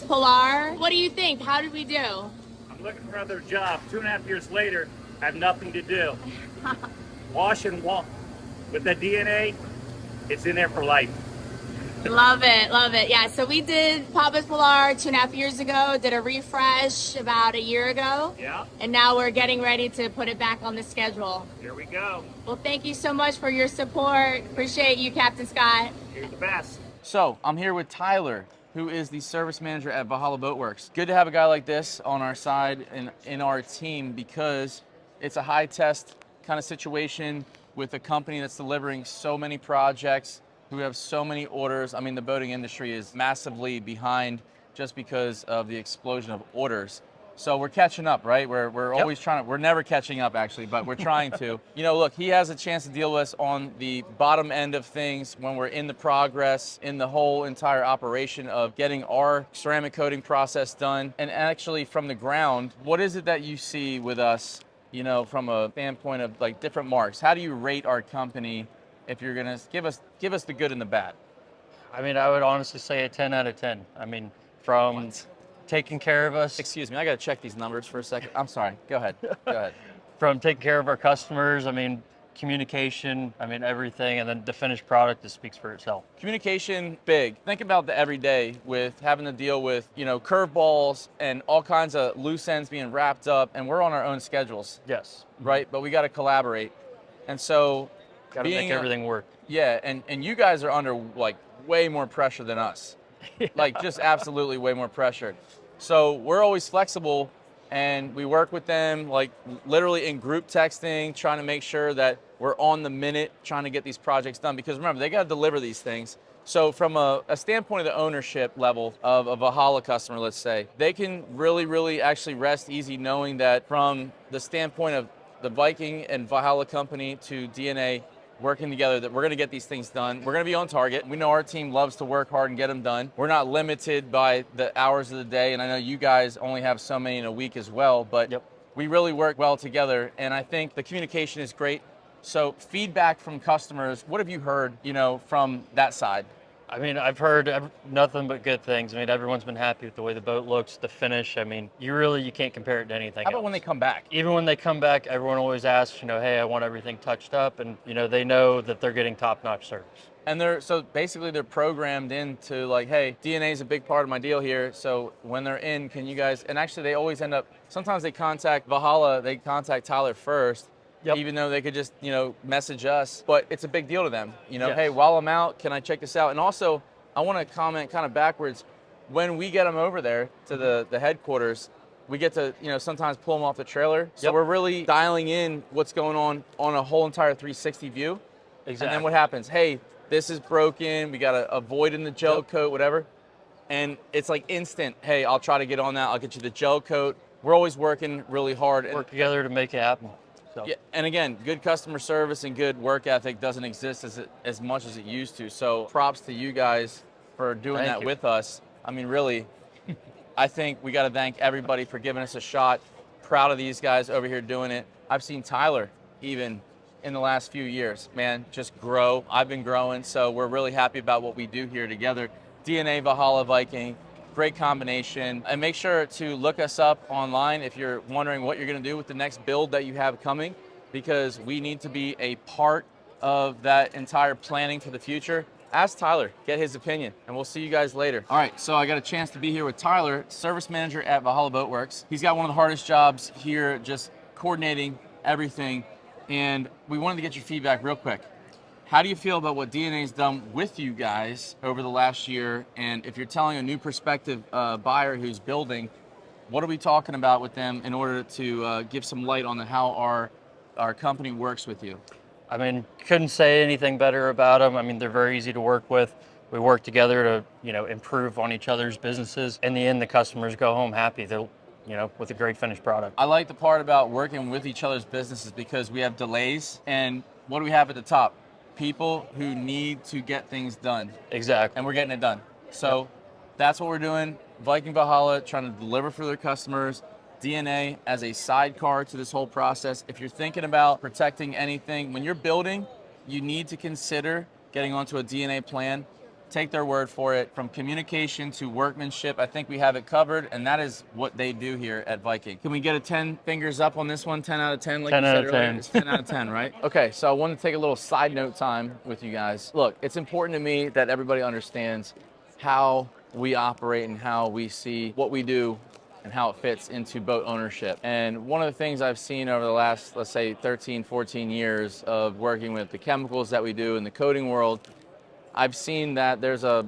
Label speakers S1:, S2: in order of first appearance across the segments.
S1: Pilar. What do you think? How did we do?
S2: I'm looking for another job. 2.5 years later, I have nothing to do. Wash and walk. With the DNA, it's in there for life.
S1: Love it, love it. Yeah, so we did Papa's Pilar 2.5 years ago, did a refresh about a year ago.
S2: Yeah.
S1: And now we're getting ready to put it back on the schedule.
S2: Here we go.
S1: Well, thank you so much for your support. Appreciate you, Captain Scott.
S2: You're the best.
S3: So I'm here with Tyler, who is the service manager at Valhalla Boat Works. Good to have a guy like this on our side and in our team because it's a high test kind of situation with a company that's delivering so many projects, who have so many orders. I mean, the boating industry is massively behind just because of the explosion of orders. So we're catching up, right? We're always trying to, we're never catching up actually, but we're trying to. You know, look, he has a chance to deal with us on the bottom end of things when we're in the progress, in the whole entire operation of getting our ceramic coating process done. And actually from the ground, what is it that you see with us, you know, from a standpoint of like different marks? How do you rate our company if you're gonna give us the good and the bad?
S4: I mean, I would honestly say a 10 out of 10. I mean, from taking care of us.
S3: Excuse me, I gotta check these numbers for a second. I'm sorry, go ahead, go ahead.
S4: From taking care of our customers, I mean, communication, I mean, everything, and then the finished product that speaks for itself.
S3: Communication, big. Think about the everyday with having to deal with, you know, curveballs and all kinds of loose ends being wrapped up, and we're on our own schedules.
S4: Yes.
S3: Right, but we gotta collaborate. And so,
S4: Got to make everything work.
S3: Yeah, and you guys are under like way more pressure than us.
S4: Yeah.
S3: Like just absolutely way more pressure. So we're always flexible and we work with them like literally in group texting, trying to make sure that we're on the minute trying to get these projects done because remember, they got to deliver these things. So from a standpoint of the ownership level of a Valhalla customer, let's say, they can really actually rest easy knowing that from the standpoint of the Viking and Valhalla company to DNA working together, that we're going to get these things done. We're going to be on target. We know our team loves to work hard and get them done. We're not limited by the hours of the day, and I know you guys only have so many in a week as well, but we really work well together, and I think the communication is great. So feedback from customers, what have you heard, you know, from that side?
S4: I mean, I've heard nothing but good things. I mean, everyone's been happy with the way the boat looks, the finish. I mean, you can't compare it to anything
S3: How about
S4: else.
S3: when they come back?
S4: Even when they come back, everyone always asks, you know, hey, I want everything touched up, and you know, they know that they're getting top-notch service.
S3: And so basically they're programmed into like, hey, DNA is a big part of my deal here. So when they're in, can you guys, and actually they always end up, sometimes they contact Valhalla, they contact Tyler first. Even though they could just, you know, message us, but it's a big deal to them. You know, hey, while I'm out, can I check this out? And also, I want to comment kind of backwards. When we get them over there to the headquarters, we get to, you know, sometimes pull them off the trailer. So we're really dialing in what's going on a whole entire 360 view.
S4: Exactly.
S3: And then what happens? Hey, this is broken. We got to avoid in the gel coat, whatever. And it's like instant. Hey, I'll try to get on that. I'll get you the gel coat. We're always working really hard.
S4: Work together to make it happen. So.
S3: Yeah, and again, good customer service and good work ethic doesn't exist as much as it used to. So props to you guys for doing that with us. I mean, really, I think we got to thank everybody for giving us a shot. Proud of these guys over here doing it. I've seen Tyler even in the last few years, man, just grow. I've been growing, so we're really happy about what we do here together. DNA Valhalla Viking. Great combination. And make sure to look us up online if you're wondering what you're going to do with the next build that you have coming, because we need to be a part of that entire planning for the future. Ask Tyler, get his opinion, and we'll see you guys later. All right, so I got a chance to be here with Tyler, service manager at Valhalla Boat Works. He's got one of the hardest jobs here, just coordinating everything, and we wanted to get your feedback real quick. How do you feel about what DNA's done with you guys over the last year? And if you're telling a new prospective buyer who's building, what are we talking about with them in order to give some light on how our company works with you?
S4: I mean, couldn't say anything better about them. I mean, they're very easy to work with. We work together to, you know, improve on each other's businesses. In the end, the customers go home happy. They'll, you know, with a great finished product.
S3: I like the part about working with each other's businesses because we have delays. And what do we have at the top? People who need to get things done.
S4: Exactly.
S3: And we're getting it done. So that's what we're doing. Viking Valhalla trying to deliver for their customers. DNA as a sidecar to this whole process. If you're thinking about protecting anything, when you're building, you need to consider getting onto a DNA plan take their word for it. From communication to workmanship, I think we have it covered, and that is what they do here at Viking. Can we get a 10 fingers up on this one? 10 out of 10, like
S4: 10
S3: you
S4: out
S3: said
S4: of
S3: earlier?
S4: 10.
S3: It's 10 out of 10, right? Okay, so I want to take a little side note time with you guys. Look, it's important to me that everybody understands how we operate and how we see what we do and how it fits into boat ownership. And one of the things I've seen over the last, let's say 13, 14 years of working with the chemicals that we do in the coating world, I've seen that there's a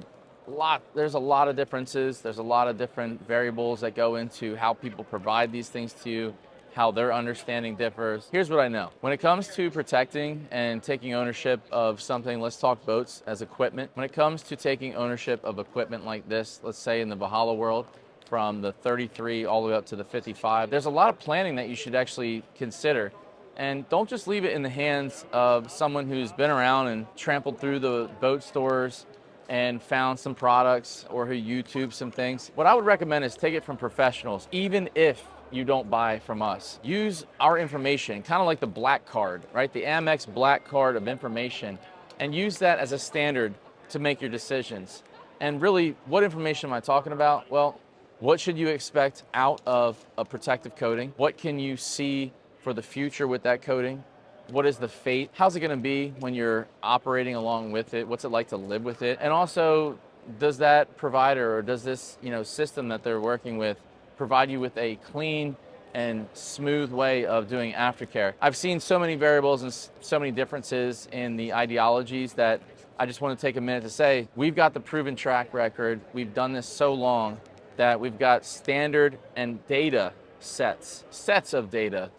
S3: lot of differences. There's a lot of different variables that go into how people provide these things to you, how their understanding differs. Here's what I know. When it comes to protecting and taking ownership of something, let's talk boats as equipment. When it comes to taking ownership of equipment like this, let's say in the Valhalla world, from the 33 all the way up to the 55, there's a lot of planning that you should actually consider. And don't just leave it in the hands of someone who's been around and trampled through the boat stores and found some products or who YouTube some things. What I would recommend is take it from professionals, even if you don't buy from us. Use our information, kind of like the black card, right? The Amex black card of information, and use that as a standard to make your decisions. And really, what information am I talking about? Well, what should you expect out of a protective coating? What can you see for the future with that coating? What is the fate? How's it going to be when you're operating along with it? What's it like to live with it? And also, does that provider or does this system that they're working with provide you with a clean and smooth way of doing aftercare? I've seen so many variables and so many differences in the ideologies that I just want to take a minute to say, we've got the proven track record. We've done this so long that we've got standard and data sets of data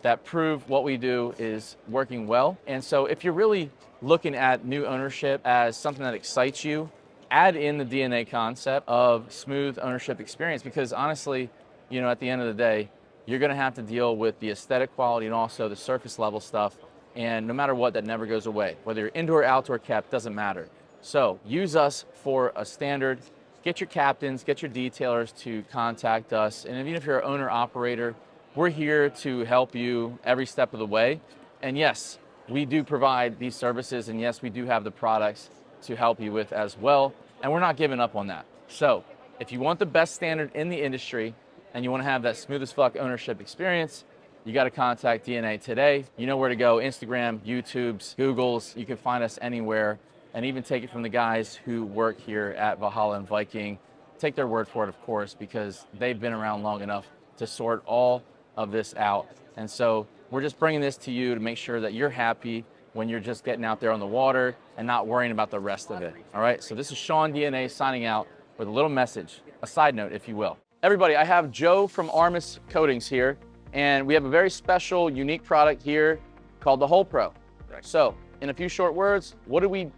S3: that prove what we do is working well. And so if you're really looking at new ownership as something that excites you, add in the DNA concept of smooth ownership experience, because honestly, at the end of the day, you're gonna have to deal with the aesthetic quality and also the surface level stuff. And no matter what, that never goes away. Whether you're indoor or outdoor kept, doesn't matter. So use us for a standard. Get your captains, get your detailers to contact us. And even if you're an owner operator, we're here to help you every step of the way. And yes, we do provide these services, and yes, we do have the products to help you with as well. And we're not giving up on that. So if you want the best standard in the industry and you want to have that smooth as fuck ownership experience, you got to contact DNA today. You know where to go: Instagram, YouTube's, Google's. You can find us anywhere, and even take it from the guys who work here at Valhalla and Viking. Take their word for it, of course, because they've been around long enough to sort all of this out. And so we're just bringing this to you to make sure that you're happy when you're just getting out there on the water and not worrying about the rest of it. All right, so this is Sean DNA signing out with a little message, a side note, if you will. Everybody, I have Joe from Armis Coatings here, and we have a very special, unique product here called the Hull Pro. Right. So in a few short words, what did we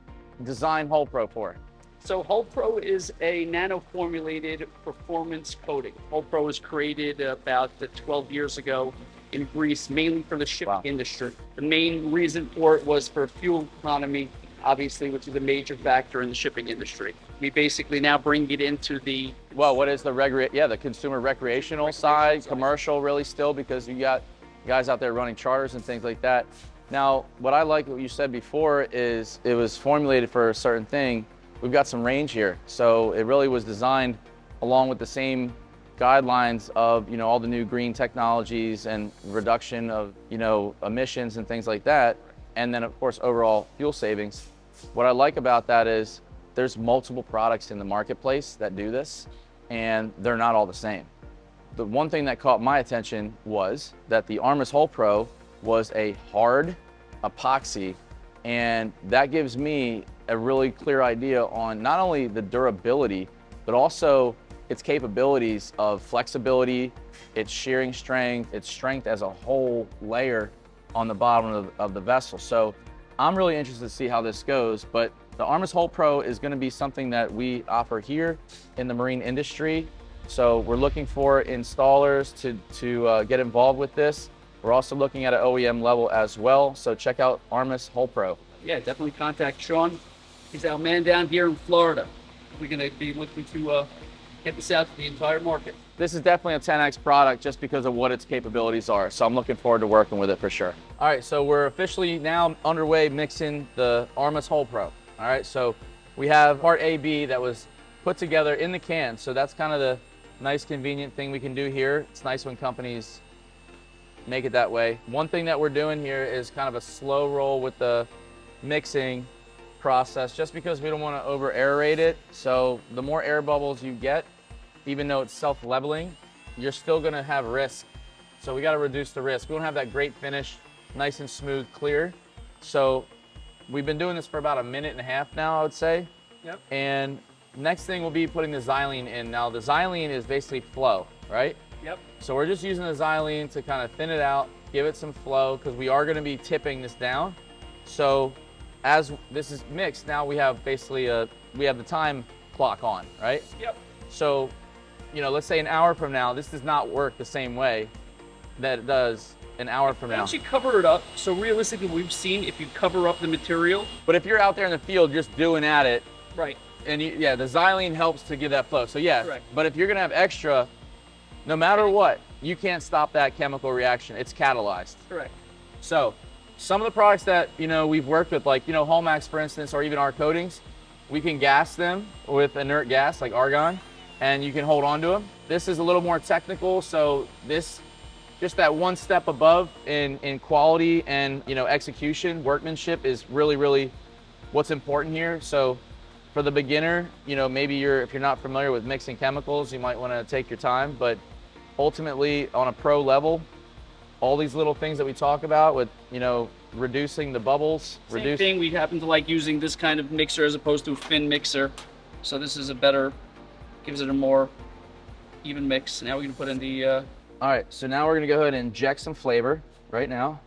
S3: design Hull Pro for?
S5: So Hull Pro is a nano-formulated performance coating. Hull Pro was created about 12 years ago in Greece, mainly for the shipping industry. The main reason for it was for fuel economy, obviously, which is a major factor in the shipping industry. We basically now bring it into the...
S3: Well, what is the consumer recreational side, commercial really still, because you got guys out there running charters and things like that. Now, what I like what you said before is it was formulated for a certain thing. We've got some range here. So it really was designed along with the same guidelines of, all the new green technologies and reduction of, emissions and things like that. And then of course, overall fuel savings. What I like about that is there's multiple products in the marketplace that do this, and they're not all the same. The one thing that caught my attention was that the Armis Hull Pro was a hard epoxy, and that gives me a really clear idea on not only the durability, but also its capabilities of flexibility, its shearing strength, its strength as a whole layer on the bottom of the vessel. So I'm really interested to see how this goes, but the Armis Hull Pro is going to be something that we offer here in the marine industry. So we're looking for installers to get involved with this. We're also looking at an OEM level as well. So check out Armis Hull Pro.
S5: Yeah, definitely contact Sean. He's our man down here in Florida. We're going to be looking to get this out to the entire market.
S3: This is definitely a 10X product just because of what its capabilities are. So I'm looking forward to working with it for sure. All right, so we're officially now underway mixing the Armis Hull Pro. All right, so We have part AB that was put together in the can. So that's kind of the nice convenient thing we can do here. It's nice when companies make it that way. One thing that we're doing here is kind of a slow roll with the mixing process, just because we don't want to over aerate it. So the more air bubbles you get, even though it's self-leveling, you're still going to have risk. So we got to reduce the risk. We don't have that great finish, nice and smooth, clear. So we've been doing this for about 1.5 minutes now, I would say.
S5: Yep.
S3: And next thing will be putting the xylene in. Now the xylene is basically flow, right?
S5: Yep.
S3: So we're just using the xylene to kind of thin it out, give it some flow, because we are going to be tipping this down. So as this is mixed, now we have basically we have the time clock on, right?
S5: Yep.
S3: So, you know, let's say an hour from now, this does not work the same way that it does an hour from now.
S5: Once you cover it up, so realistically we've seen if you cover up the material.
S3: But if you're out there in the field just doing at it,
S5: Right.
S3: and yeah, the xylene helps to give that flow. So yeah,
S5: Correct.
S3: But if you're gonna have extra, no matter what, you can't stop that chemical reaction. It's catalyzed.
S5: Correct.
S3: So some of the products that, you know, we've worked with, like, you know, Hallmax, for instance, or even our coatings, we can gas them with inert gas like argon, and you can hold on to them. This is a little more technical, so this, just that one step above in quality and, you know, execution, workmanship is really, really what's important here. So for the beginner, you know, maybe if you're not familiar with mixing chemicals, you might want to take your time, but ultimately on a pro level, all these little things that we talk about with, you know, reducing the bubbles.
S5: Same thing, we happen to like using this kind of mixer as opposed to a fin mixer. So this is a better, gives it a more even mix. Now we're gonna put in the...
S3: All right, so now we're gonna go ahead and inject some flavor right now.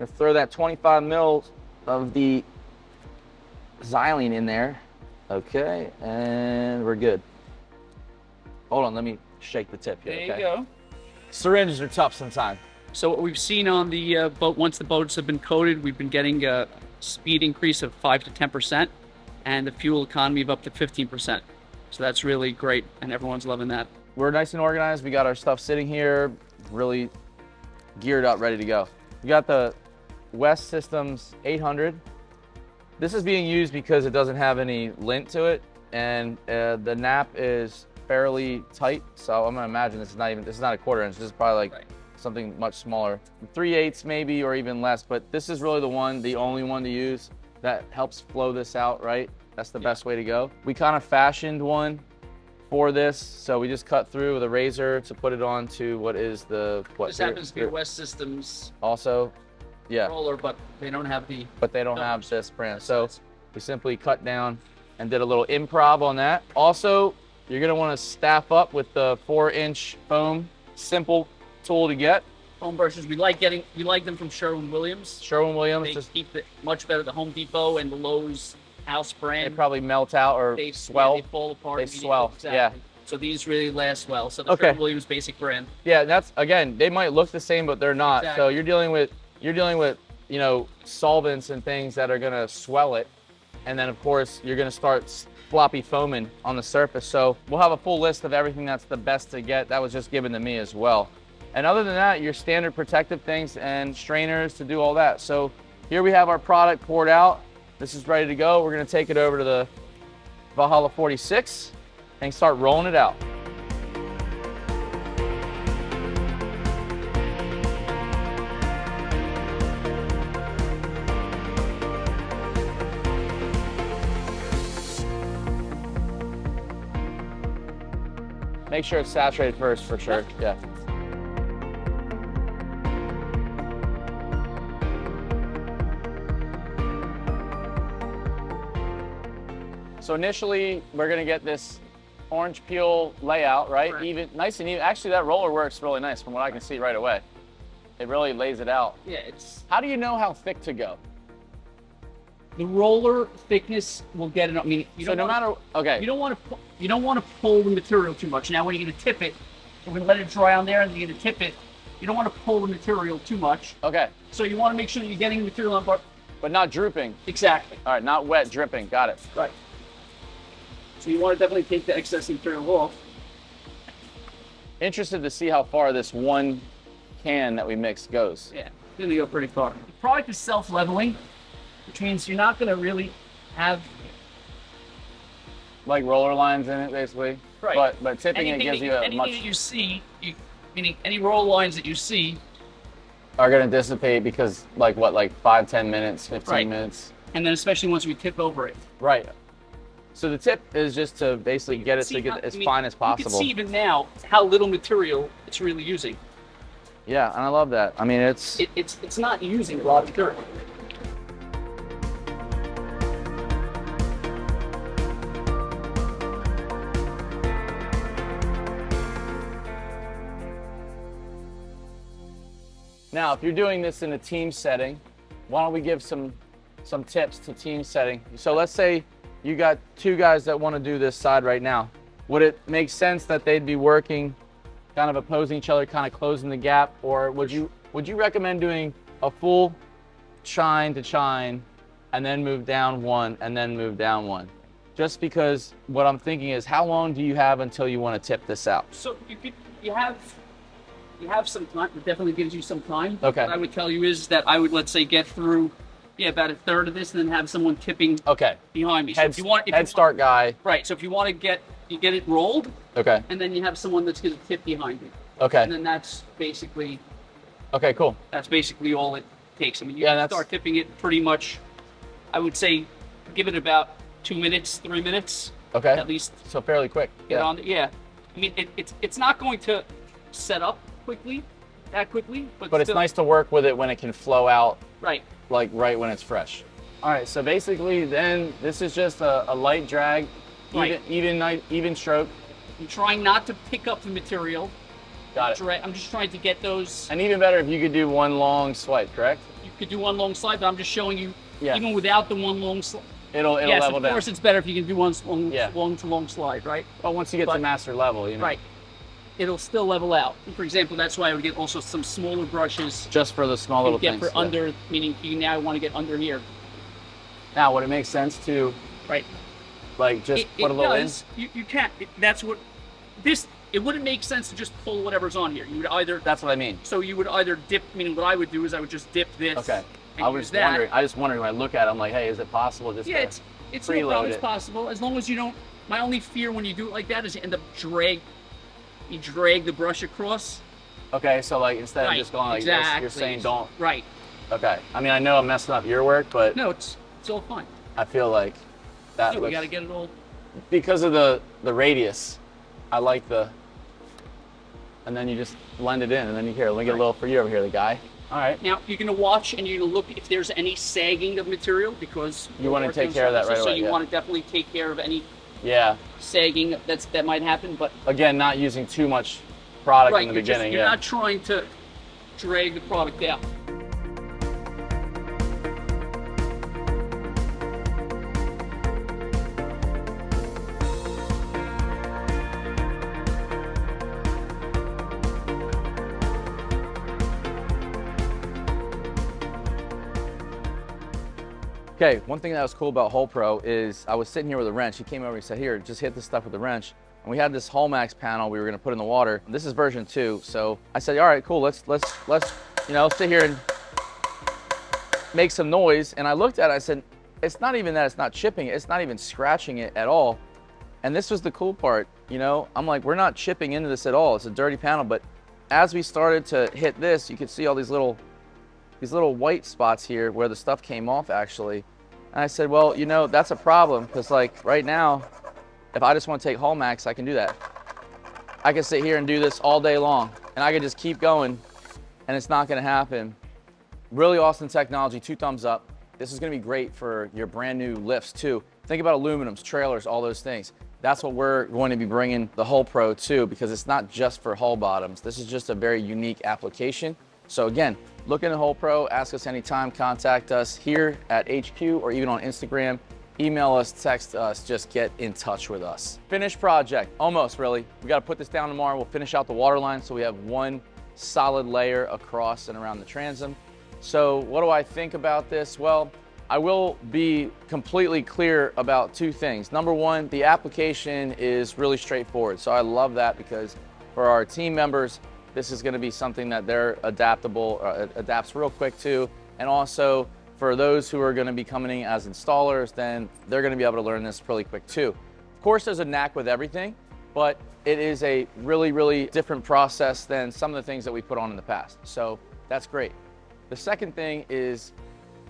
S3: Gonna throw that 25 mils of the xylene in there. Okay, and we're good. Hold on, let me shake the tip here,
S5: There
S3: okay?
S5: you go.
S3: Syringes are tough sometimes.
S5: So what we've seen on the boat, once the boats have been coated, we've been getting a speed increase of 5 to 10% and the fuel economy of up to 15%. So that's really great, and everyone's loving that.
S3: We're nice and organized. We got our stuff sitting here, really geared up, ready to go. We got the West Systems 800. This is being used because it doesn't have any lint to it, and the nap is fairly tight. So I'm gonna imagine this is not a 1/4 inch. This is probably like something much smaller, 3/8 maybe, or even less. But this is really the only one to use that helps flow this out, right? That's the best way to go. We kind of fashioned one for this, so we just cut through with a razor to put it onto what is the
S5: This happens to be a West Systems
S3: also, yeah.
S5: roller, but they don't have the...
S3: But they don't have this brand. So we simply cut down and did a little improv on that. Also, you're gonna wanna staff up with the 4-inch foam, simple tool to get.
S5: Foam brushes, we like them from Sherwin-Williams.
S3: Sherwin-Williams,
S5: They
S3: just,
S5: keep it much better. The Home Depot and the Lowe's house
S3: they
S5: brand.
S3: probably melt out or
S5: They
S3: swell.
S5: They fall apart.
S3: They
S5: immediately.
S3: swell,
S5: Exactly.
S3: yeah.
S5: So these really last well. So the
S3: Okay.
S5: Sherwin-Williams basic brand.
S3: Yeah, that's, again, they might look the same, but they're not. So
S5: Exactly.
S3: you're dealing with, you know, solvents and things that are gonna swell it. And then of course, you're gonna start floppy foaming on the surface. So we'll have a full list of everything that's the best to get. That was just given to me as well. And other than that, your standard protective things and strainers to do all that. So here we have our product poured out. This is ready to go. We're gonna take it over to the Valhalla 46 and start rolling it out. Make sure it's saturated first for sure, yeah. So initially, we're gonna get this orange peel layout, right?
S5: Correct.
S3: Even, nice and even. Actually, that roller works really nice from what I can see right away. It really lays it out.
S5: Yeah, it's
S3: How do you know how thick to go?
S5: the roller thickness will get it. I mean,
S3: So no matter, okay.
S5: you don't want to pull the material too much. Now, when you're gonna tip it, we're gonna let it dry on there, and you're gonna tip it. You don't want to pull the material too much.
S3: Okay,
S5: So you want to make sure that you're getting the material on board.
S3: but not drooping.
S5: Exactly.
S3: All right, not wet, dripping, got it.
S5: Right. So you want to definitely take the excess material off.
S3: Interested to see how far this one can that we mixed goes.
S5: Yeah, it's gonna go pretty far. The product is self-leveling, which means you're not gonna really have
S3: like roller lines in it, basically.
S5: Right.
S3: But tipping it gives you a
S5: anything
S3: much
S5: that you see, meaning any roll lines that you see,
S3: are going to dissipate because like 5-10 minutes, 15
S5: Right.
S3: minutes.
S5: and then especially once we tip over it.
S3: Right. So the tip is just to basically get it
S5: See
S3: to get
S5: how-
S3: as
S5: I mean,
S3: fine as
S5: You
S3: possible.
S5: can see even now how little material it's really using.
S3: Yeah, and I love that. I mean, it's
S5: It's not using a lot of material.
S3: now if you're doing this in a team setting, why don't we give some tips to team setting? So let's say you got two guys that want to do this side right now. Would it make sense that they'd be working kind of opposing each other, kind of closing the gap, or would you recommend doing a full chine to chine and then move down one and then move down one? Just because what I'm thinking is, how long do you have until you want to tip this out?
S5: So you have some time. It definitely gives you some time.
S3: Okay.
S5: What I would tell you is that I would, let's say, get through about a third of this and then have someone tipping
S3: Okay.
S5: behind me. So if you want,
S3: Head start guy.
S5: right. So if you want to get it rolled,
S3: Okay.
S5: and then you have someone that's going to tip behind you.
S3: Okay.
S5: And then that's basically
S3: Okay, cool.
S5: all it takes. I mean, you
S3: Yeah,
S5: can
S3: that's-
S5: start tipping it pretty much. I would say, give it about 2 minutes, 3 minutes.
S3: Okay.
S5: At least
S3: So fairly quick.
S5: get on. Yeah. I mean, it's not going to set up that quickly,
S3: But it's
S5: still,
S3: nice to work with it when it can flow out,
S5: Right.
S3: like right when it's fresh. All right, so basically then this is just a light drag,
S5: Right.
S3: even stroke.
S5: I'm trying not to pick up the material.
S3: Got it.
S5: I'm just trying to get those.
S3: And even better if you could do one long swipe, correct?
S5: You could do one long slide, but I'm just showing you,
S3: Yeah.
S5: even without the one long slide.
S3: It'll
S5: Yes,
S3: level
S5: of
S3: down.
S5: course it's better if you can do one
S3: Yeah.
S5: long slide, right?
S3: But once you get to
S5: but-
S3: master level, you know.
S5: Right. It'll still level out. For example, that's why I would get also some smaller brushes.
S3: Just for the small
S5: You
S3: little
S5: get
S3: things.
S5: for under, meaning you now want to get under here.
S3: Now, would it make sense to
S5: Right.
S3: like just
S5: It
S3: put a little
S5: does. You can't. That's what this. It wouldn't make sense to just pull whatever's on here. You would either.
S3: in? That's what I mean.
S5: So you would either dip. Meaning, what I would do is I would just dip this.
S3: Okay.
S5: And
S3: I
S5: use
S3: was
S5: that.
S3: wondering. I just wondered when I look at it, I'm like, hey, is it possible just
S5: Yeah,
S3: to
S5: it's no
S3: preload
S5: problem. It's
S3: it?
S5: possible as long as you don't. My only fear when you do it like that is you end up you drag the brush across.
S3: Okay, so like instead
S5: Right,
S3: of just going like
S5: exactly.
S3: this, you're saying don't.
S5: Right.
S3: Okay. I mean, I know I'm messing up your work, but
S5: No, it's all fine.
S3: I feel like that
S5: Yeah, we
S3: looks,
S5: got to get it all.
S3: because of the radius. I like the, and then you just blend it in, and then you here. Let me get a little for you over here, the guy. All right.
S5: Now you're gonna watch and you're gonna look if there's any sagging of material because
S3: You wanna
S5: we're working
S3: take care of that
S5: surfaces,
S3: right
S5: So
S3: away,
S5: you
S3: yeah.
S5: want to definitely take care of any
S3: Yeah.
S5: sagging that might happen. But
S3: Again, not using too much product
S5: right,
S3: in the
S5: you're
S3: beginning.
S5: you're
S3: Yeah.
S5: not trying to drag the product out.
S3: Okay, one thing that was cool about Hole Pro is I was sitting here with a wrench. He came over and said, here, just hit this stuff with the wrench. And we had this Hull Max panel we were gonna put in the water. This is version 2. So I said, all right, cool, let's sit here and make some noise. And I looked at it, I said, it's not even that it's not chipping it, it's not even scratching it at all. And this was the cool part, I'm like, we're not chipping into this at all. It's a dirty panel, but as we started to hit this, you could see all these little white spots here where the stuff came off actually. And I said, well, that's a problem because like right now, if I just want to take Hull Max, I can do that. I can sit here and do this all day long and I can just keep going and it's not going to happen. Really awesome technology, 2 thumbs up. This is going to be great for your brand new lifts too. Think about aluminums, trailers, all those things. That's what we're going to be bringing the Hole Pro to because it's not just for hull bottoms. This is just a very unique application. So again, look into Hole Pro, ask us anytime, contact us here at HQ or even on Instagram. Email us, text us, just get in touch with us. Finished project, almost really. We gotta put this down tomorrow. We'll finish out the water line so we have one solid layer across and around the transom. So what do I think about this? Well, I will be completely clear about 2 things. Number 1, the application is really straightforward. So I love that because for our team members, this is going to be something that they're adapts real quick to. And also for those who are going to be coming in as installers, then they're going to be able to learn this really quick too. course, there's a knack with everything, but it is a really, really different process than some of the things that we put on in the past. So that's great. The second thing is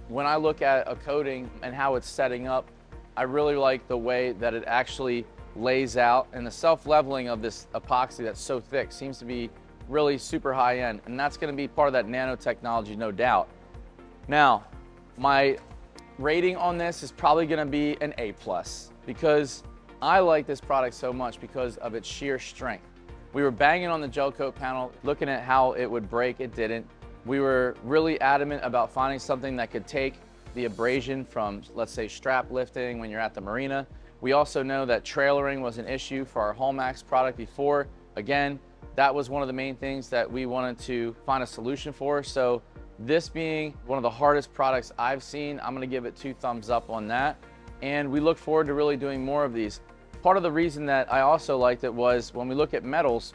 S3: when I look at a coating and how it's setting up, I really like the way that it actually lays out, and the self-leveling of this epoxy that's so thick seems to be really super high end, and that's going to be part of that nanotechnology, no doubt. Now, my rating on this is probably going to be an A+, because I like this product so much because of its sheer strength. We were banging on the gel coat panel, looking at how it would break, it didn't. We were really adamant about finding something that could take the abrasion from, let's say, strap lifting when you're at the marina. We also know that trailering was an issue for our Hallmax product before. Again, that was one of the main things that we wanted to find a solution for. So this being one of the hardest products I've seen, I'm gonna give it 2 thumbs up on that. And we look forward to really doing more of these. Part of the reason that I also liked it was when we look at metals,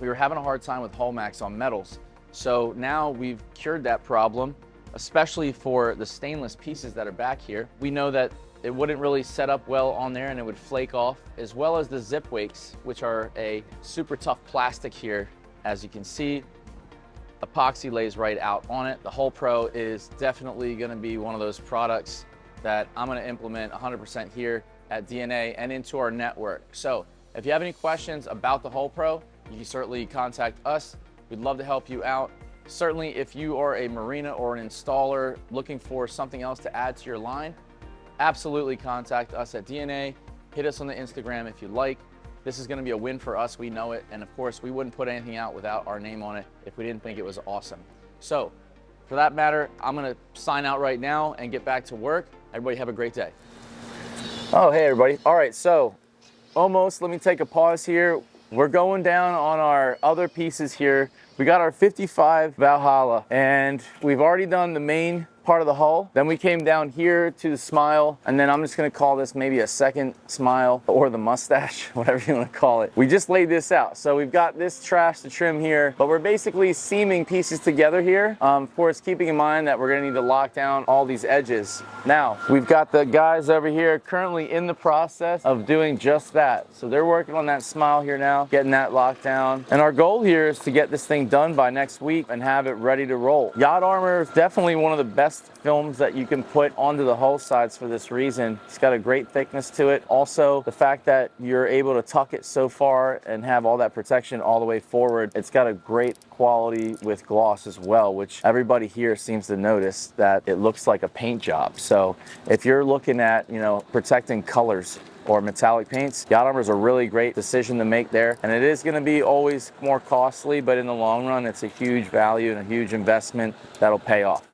S3: we were having a hard time with Hallmax on metals. So now we've cured that problem, especially for the stainless pieces that are back here. We know that it wouldn't really set up well on there and it would flake off, as well as the zip wakes, which are a super tough plastic here. As you can see, epoxy lays right out on it. The Hull Pro is definitely gonna be one of those products that I'm gonna implement 100% here at DNA and into our network. So if you have any questions about the Hull Pro, you can certainly contact us. We'd love to help you out. Certainly, if you are a marina or an installer looking for something else to add to your line, absolutely contact us at DNA. Hit us on the Instagram if you like. This is gonna be a win for us, we know it. And of course, we wouldn't put anything out without our name on it if we didn't think it was awesome. So for that matter, I'm gonna sign out right now and get back to work. Everybody have a great day. Oh, hey everybody. All right, so let me take a pause here. We're going down on our other pieces here. We got our 55 Valhalla, and we've already done the main part of the hull. Then we came down here to the smile, and then I'm just gonna call this maybe a second smile, or the mustache, whatever you wanna call it. We just laid this out. So we've got this trash to trim here, but we're basically seaming pieces together here. Of course, keeping in mind that we're gonna need to lock down all these edges. Now, we've got the guys over here currently in the process of doing just that. So they're working on that smile here now, getting that locked down. And our goal here is to get this thing done by next week and have it ready to roll. Yacht armor is definitely one of the best films that you can put onto the hull sides for this reason. It's got a great thickness to it. Also, the fact that you're able to tuck it so far and have all that protection all the way forward, it's got a great quality with gloss as well, which everybody here seems to notice that it looks like a paint job. So if you're looking at, protecting colors or metallic paints, yacht armor is a really great decision to make there. And it is gonna be always more costly, but in the long run, it's a huge value and a huge investment that'll pay off.